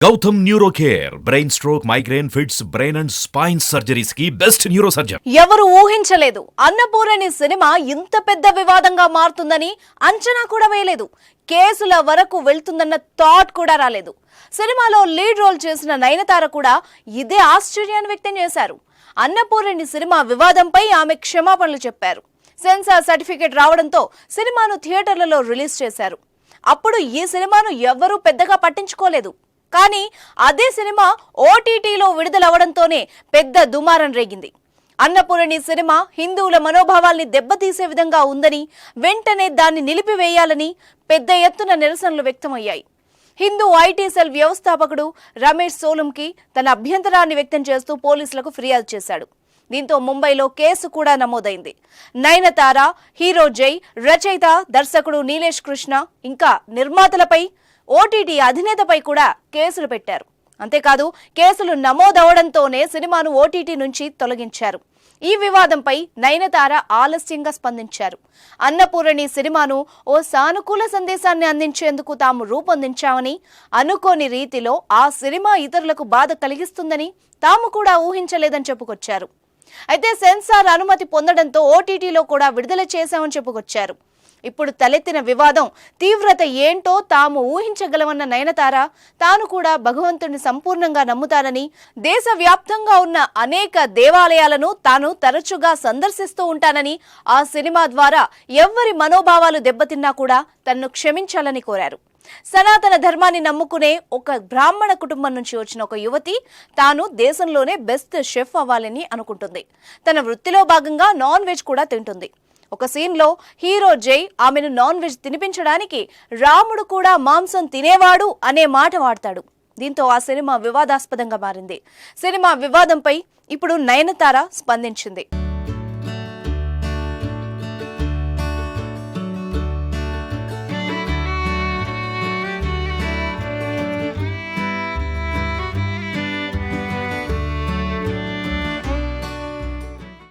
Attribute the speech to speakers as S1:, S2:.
S1: Gautam neuro care brain stroke migraine fits brain and spine surgeries కి best neuro surgeon.
S2: ఎవరు ఊహించలేదు Annapurni cinema ఇంత పెద్ద వివాదంగా మారుతుందని అంచనా కూడా వేయలేదు. కేసుల వరకు వెళ్తుందన్న థాట్ కూడా రాలేదు. సినిమాలో లీడ్ రోల్ చేసిన నయనతార కూడా ఇదే ఆశ్చర్యాన్ని వ్యక్తం చేశారు. అన్నపూర్ణి సినిమా వివాదంపై ఆమె క్షమాపణలు చెప్పారు. సెన్సార్ సర్టిఫికేట్ రావడంతో సినిమాను థియేటర్లలో రిలీజ్ చేశారు. అప్పుడు ఈ సినిమాను ఎవ్వరూ పెద్దగా పట్టించుకోలేదు. కానీ అదే సినిమా ఓటీటీలో విడుదలవడంతోనే పెద్ద దుమారం రేగింది. అన్నపూర్ణి సినిమా హిందువుల మనోభావాల్ని దెబ్బతీసే విధంగా ఉందని, వెంటనే దాన్ని నిలిపివేయాలని పెద్ద ఎత్తున నిరసనలు వ్యక్తమయ్యాయి. హిందూ ఐటీ సెల్ వ్యవస్థాపకుడు రమేష్ సోలంకి తన అభ్యంతరాన్ని వ్యక్తం చేస్తూ పోలీసులకు ఫిర్యాదు చేశాడు. దీంతో ముంబైలో కేసు కూడా నమోదైంది. నయనతార, హీరో జై, రచయిత, దర్శకుడు నీలేష్ కృష్ణ ఇంకా నిర్మాతలపై, ఓటీటీ అధినేతపై కూడా కేసులు పెట్టారు. అంతేకాదు కేసులు నమోదవడంతోనే సినిమాను ఓటీటీ నుంచి తొలగించారు. ఈ వివాదంపై నయనతార ఆలస్యంగా స్పందించారు. అన్నపూర్ణి సినిమాను ఓ సానుకూల సందేశాన్ని అందించేందుకు తాము రూపొందించామని, అనుకోని రీతిలో ఆ సినిమా ఇతరులకు బాధ కలిగిస్తుందని తాము కూడా ఊహించలేదని చెప్పుకొచ్చారు. అయితే సెన్సార్ అనుమతి పొందడంతో ఓటీటీలో కూడా విడుదల చేశామని చెప్పుకొచ్చారు. ఇప్పుడు తలెత్తిన వివాదం తీవ్రత ఏంటో తాము ఊహించగలమన్న నయనతార, తాను కూడా భగవంతుడిని సంపూర్ణంగా నమ్ముతానని, దేశవ్యాప్తంగా ఉన్న అనేక దేవాలయాలను తాను తరచుగా సందర్శిస్తూ ఉంటానని, ఆ సినిమా ద్వారా ఎవ్వరి మనోభావాలు దెబ్బతిన్నా కూడా తనను క్షమించాలని కోరారు. సనాతన ధర్మాన్ని నమ్ముకునే ఒక బ్రాహ్మణ కుటుంబం నుంచి వచ్చిన ఒక యువతి తాను దేశంలోనే బెస్ట్ షెఫ్ అవ్వాలని అనుకుంటుంది. తన వృత్తిలో భాగంగా నాన్ వెజ్ కూడా తింటుంది. ఒక సీన్లో హీరో జై ఆమెను నాన్ వెజ్ తినిపించడానికి రాముడు కూడా మాంసం తినేవాడు అనే మాట వాడతాడు. దీంతో ఆ సినిమా వివాదాస్పదంగా మారింది. సినిమా వివాదంపై ఇప్పుడు నయనతార స్పందించింది.